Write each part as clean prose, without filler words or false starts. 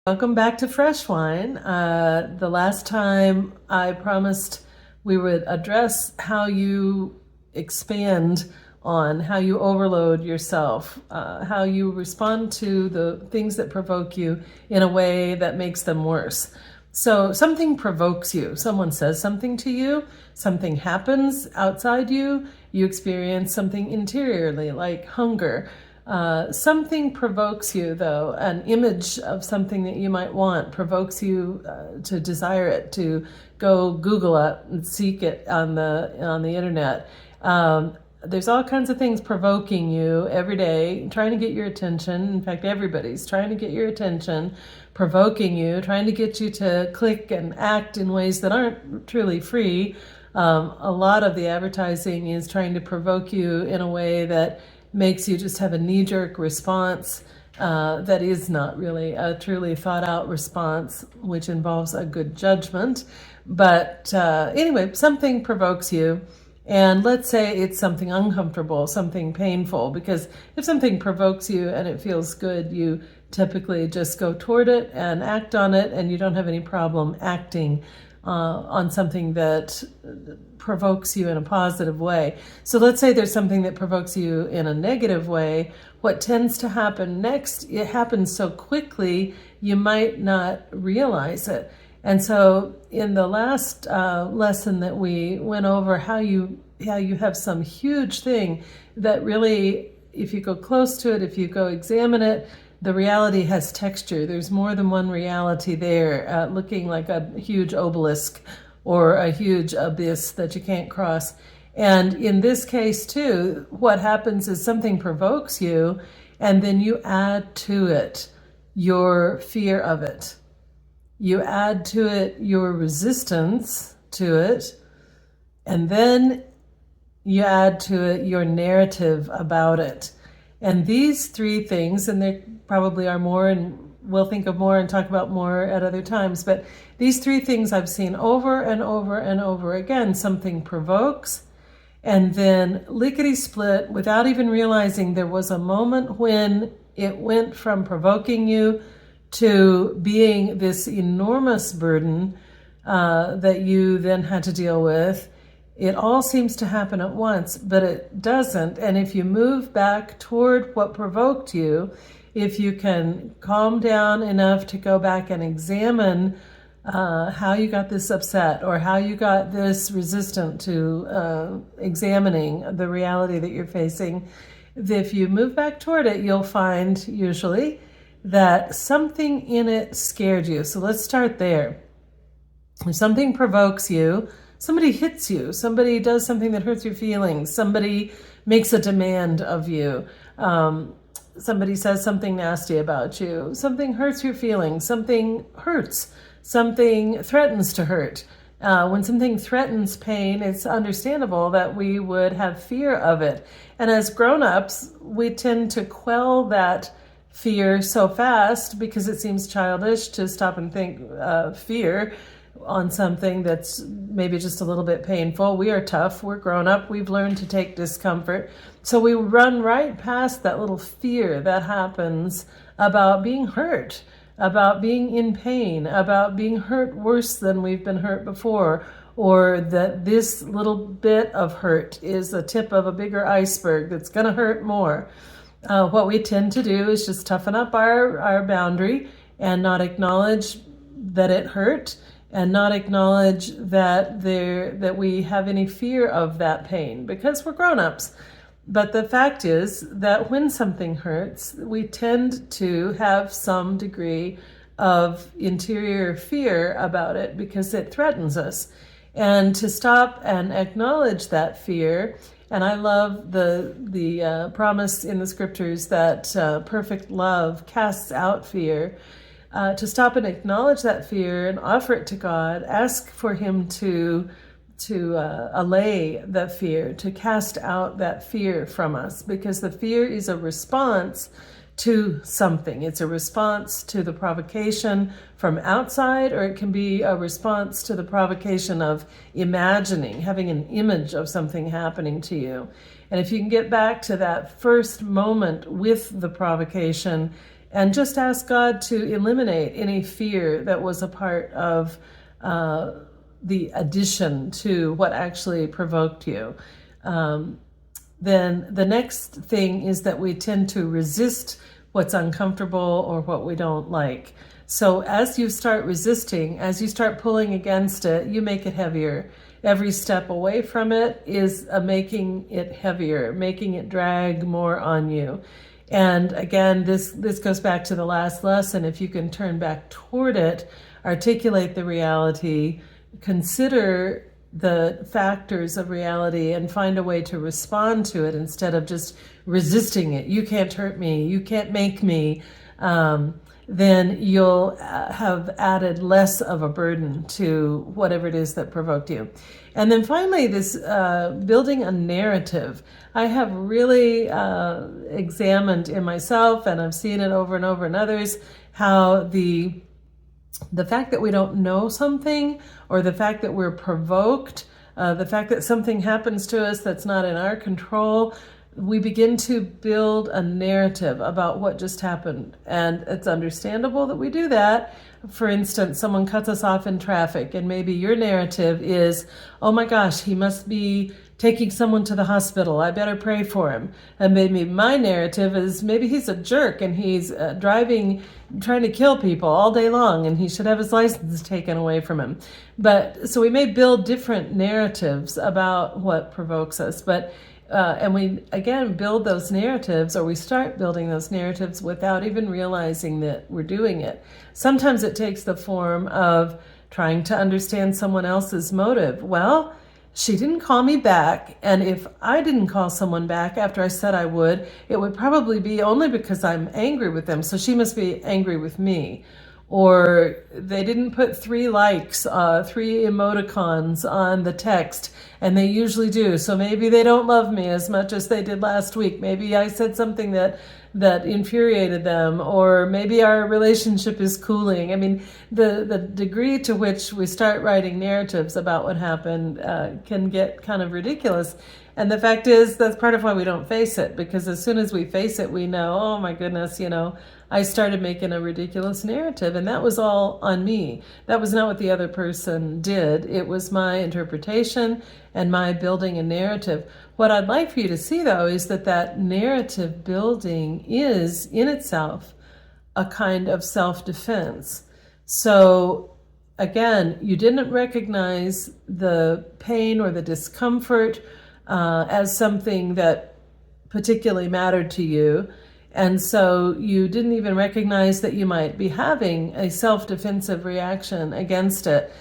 Welcome back to Fresh Wine. The last time I promised we would address how you expand on, how you overload yourself, how you respond to the things that provoke you in a way that makes them worse. So something provokes you. Someone says something to you, something happens outside you, you experience something interiorly like hunger. Something provokes you, though. An image of something that you might want provokes you to desire it, to go Google it and seek it on the internet. There's all kinds of things provoking you every day, trying to get your attention. In fact, everybody's trying to get your attention, provoking you, trying to get you to click and act in ways that aren't truly free. A lot of the advertising is trying to provoke you in a way that makes you just have a knee-jerk response that is not really a truly thought-out response, which involves a good judgment. But anyway, something provokes you. And let's say it's something uncomfortable, something painful, because if something provokes you and it feels good, you typically just go toward it and act on it, and you don't have any problem acting on something that provokes you in a positive way. So let's say there's something that provokes you in a negative way. What tends to happen next, it happens so quickly, you might not realize it. And so in the last lesson that we went over how you have some huge thing that really, if you go close to it, if you go examine it, the reality has texture. There's more than one reality there, looking like a huge obelisk or a huge abyss that you can't cross. And in this case too, what happens is something provokes you, and then you add to it your fear of it. You add to it your resistance to it, and then you add to it your narrative about it. And these three things, and there probably are more, and we'll think of more and talk about more at other times, but these three things I've seen over and over and over again. Something provokes, and then lickety-split, without even realizing there was a moment when it went from provoking you to being this enormous burden that you then had to deal with. It all seems to happen at once, but it doesn't. And if you move back toward what provoked you, if you can calm down enough to go back and examine how you got this upset or how you got this resistant to examining the reality that you're facing, if you move back toward it, you'll find usually that something in it scared you. So let's start there. If something provokes you, somebody hits you, somebody does something that hurts your feelings, somebody makes a demand of you, somebody says something nasty about you, something hurts your feelings, something hurts, something threatens to hurt. When something threatens pain, it's understandable that we would have fear of it. And as grown-ups, we tend to quell that fear so fast because it seems childish to stop and think fear on something that's maybe just a little bit painful. We are tough, we're grown up, we've learned to take discomfort. So we run right past that little fear that happens about being hurt, about being in pain, about being hurt worse than we've been hurt before, or that this little bit of hurt is the tip of a bigger iceberg that's going to hurt more. What we tend to do is just toughen up our boundary and not acknowledge that it hurt, and not acknowledge that we have any fear of that pain because we're grown-ups. But the fact is that when something hurts, we tend to have some degree of interior fear about it because it threatens us. And to stop and acknowledge that fear, and I love the promise in the scriptures that perfect love casts out fear. To stop and acknowledge that fear and offer it to God, ask for Him to allay the fear, to cast out that fear from us, because the fear is a response to something. It's a response to the provocation from outside, or it can be a response to the provocation of imagining, having an image of something happening to you. And if you can get back to that first moment with the provocation, and just ask God to eliminate any fear that was a part of the addition to what actually provoked you. Then the next thing is that we tend to resist what's uncomfortable or what we don't like. So as you start resisting, as you start pulling against it, you make it heavier. Every step away from it is making it heavier, making it drag more on you. And again, this goes back to the last lesson. If you can turn back toward it, articulate the reality, consider the factors of reality, and find a way to respond to it instead of just resisting it. You can't hurt me. You can't make me. Then you'll have added less of a burden to whatever it is that provoked you. And then finally, this building a narrative. I have really examined in myself, and I've seen it over and over in others, how the fact that we don't know something, or the fact that we're provoked, the fact that something happens to us that's not in our control, we begin to build a narrative about what just happened. And it's understandable that we do that. For instance, someone cuts us off in traffic, and maybe your narrative is, oh my gosh, he must be taking someone to the hospital. I better pray for him. And maybe my narrative is, maybe he's a jerk and he's driving, trying to kill people all day long, and he should have his license taken away from him. But so we may build different narratives about what provokes us. But and we, again, build those narratives, or we start building those narratives without even realizing that we're doing it. Sometimes it takes the form of trying to understand someone else's motive. Well, she didn't call me back, and if I didn't call someone back after I said I would, it would probably be only because I'm angry with them, so she must be angry with me. Or they didn't put 3 likes, 3 emoticons on the text, and they usually do. So maybe they don't love me as much as they did last week. Maybe I said something that infuriated them, or maybe our relationship is cooling. I mean, the degree to which we start writing narratives about what happened can get kind of ridiculous. And the fact is, that's part of why we don't face it, because as soon as we face it, we know, oh my goodness, I started making a ridiculous narrative, and that was all on me. That was not what the other person did. It was my interpretation and my building a narrative. What I'd like for you to see, though, is that narrative building is in itself a kind of self-defense. So again, you didn't recognize the pain or the discomfort as something that particularly mattered to you. And so you didn't even recognize that you might be having a self-defensive reaction against it.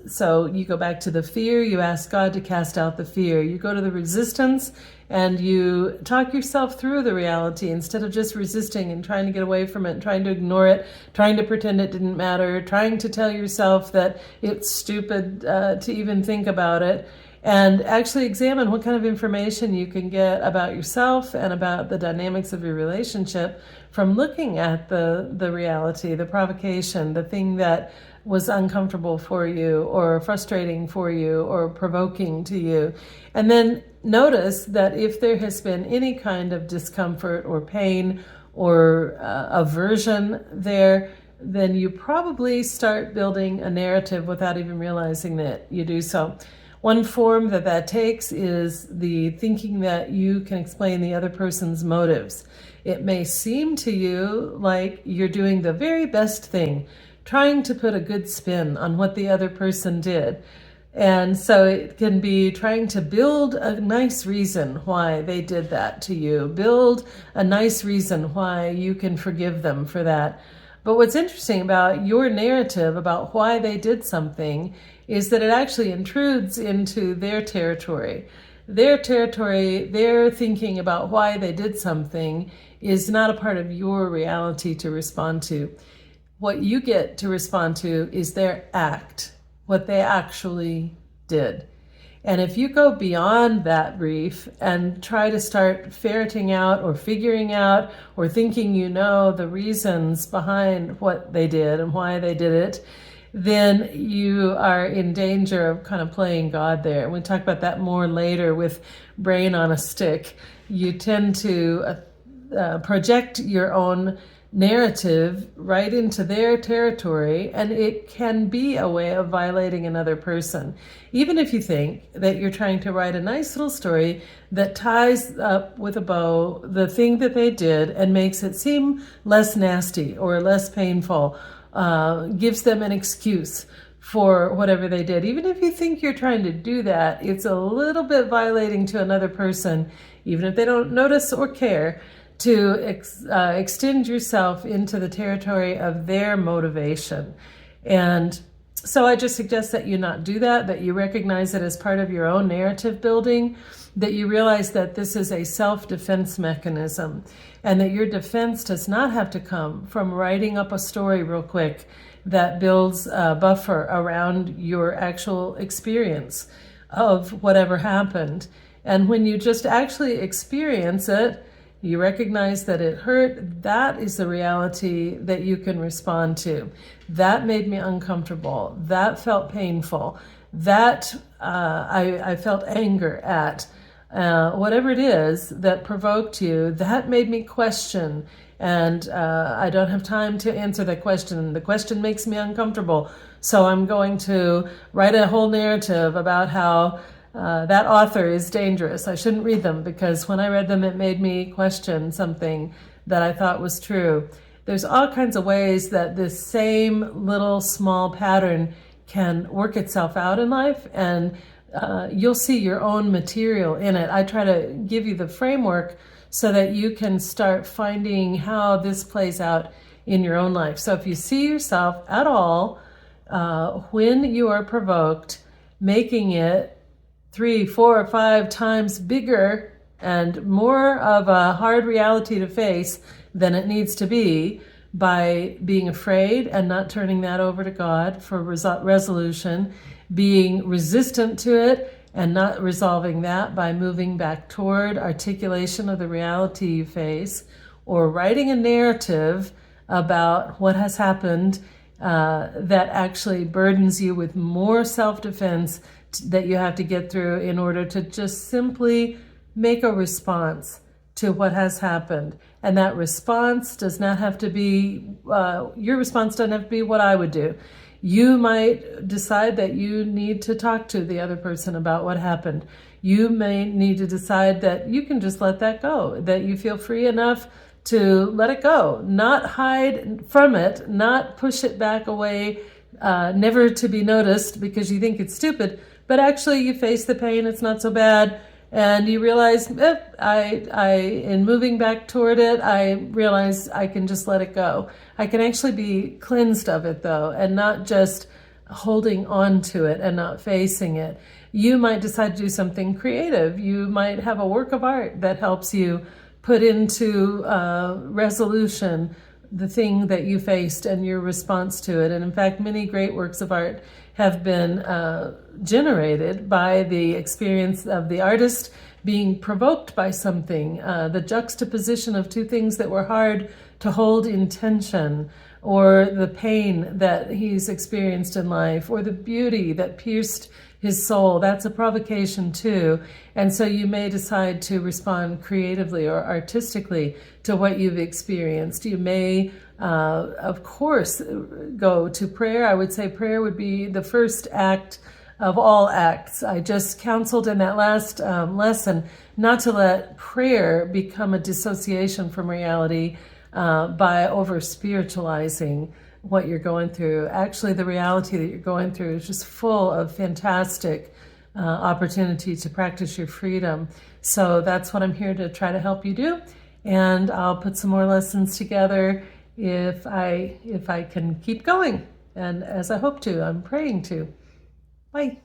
So you go back to the fear, you ask God to cast out the fear. You go to the resistance, and you talk yourself through the reality instead of just resisting and trying to get away from it, trying to ignore it, trying to pretend it didn't matter, trying to tell yourself that it's stupid to even think about it. And actually examine what kind of information you can get about yourself and about the dynamics of your relationship from looking at the reality, the provocation, the thing that was uncomfortable for you or frustrating for you or provoking to you. And then notice that if there has been any kind of discomfort or pain or aversion there, then you probably start building a narrative without even realizing that you do so. One form that takes is the thinking that you can explain the other person's motives. It may seem to you like you're doing the very best thing, trying to put a good spin on what the other person did. And so it can be trying to build a nice reason why they did that to you, build a nice reason why you can forgive them for that. But what's interesting about your narrative about why they did something is that it actually intrudes into their territory. Their territory, their thinking about why they did something is not a part of your reality to respond to. What you get to respond to is their act, what they actually did. And if you go beyond that brief and try to start ferreting out or figuring out or thinking the reasons behind what they did and why they did it, then you are in danger of kind of playing God there. And we'll talk about that more later with brain on a stick. You tend to project your own narrative right into their territory, and it can be a way of violating another person. Even if you think that you're trying to write a nice little story that ties up with a bow the thing that they did and makes it seem less nasty or less painful, gives them an excuse for whatever they did. Even if you think you're trying to do that, it's a little bit violating to another person, even if they don't notice or care, to extend yourself into the territory of their motivation. And so I just suggest that you not do that, that you recognize it as part of your own narrative building, that you realize that this is a self-defense mechanism, and that your defense does not have to come from writing up a story real quick that builds a buffer around your actual experience of whatever happened. And when you just actually experience it, you recognize that it hurt, that is the reality that you can respond to. That made me uncomfortable. That felt painful. That I felt anger at. Whatever it is that provoked you, that made me question. And I don't have time to answer that question. The question makes me uncomfortable. So I'm going to write a whole narrative about how that author is dangerous. I shouldn't read them because when I read them, it made me question something that I thought was true. There's all kinds of ways that this same little small pattern can work itself out in life, and you'll see your own material in it. I try to give you the framework so that you can start finding how this plays out in your own life. So if you see yourself at all, when you are provoked, making it 3, 4, or 5 times bigger and more of a hard reality to face than it needs to be, by being afraid and not turning that over to God for resolution, being resistant to it and not resolving that by moving back toward articulation of the reality you face, or writing a narrative about what has happened that actually burdens you with more self-defense that you have to get through in order to just simply make a response to what has happened. And that response does not have to be, your response doesn't have to be what I would do. You might decide that you need to talk to the other person about what happened. You may need to decide that you can just let that go, that you feel free enough to let it go, not hide from it, not push it back away, never to be noticed because you think it's stupid, but actually you face the pain, it's not so bad, and you realize, in moving back toward it, I realize I can just let it go. I can actually be cleansed of it though, and not just holding on to it and not facing it. You might decide to do something creative. You might have a work of art that helps you put into resolution the thing that you faced and your response to it. And in fact, many great works of art have been generated by the experience of the artist being provoked by something, the juxtaposition of two things that were hard to hold in tension, or the pain that he's experienced in life, or the beauty that pierced his soul. That's a provocation too. And so you may decide to respond creatively or artistically to what you've experienced. You may, of course, go to prayer. I would say prayer would be the first act of all acts. I just counseled in that last lesson not to let prayer become a dissociation from reality by over-spiritualizing what you're going through. Actually, the reality that you're going through is just full of fantastic opportunity to practice your freedom. So that's what I'm here to try to help you do. And I'll put some more lessons together if I can keep going. And as I hope to, I'm praying to. Bye.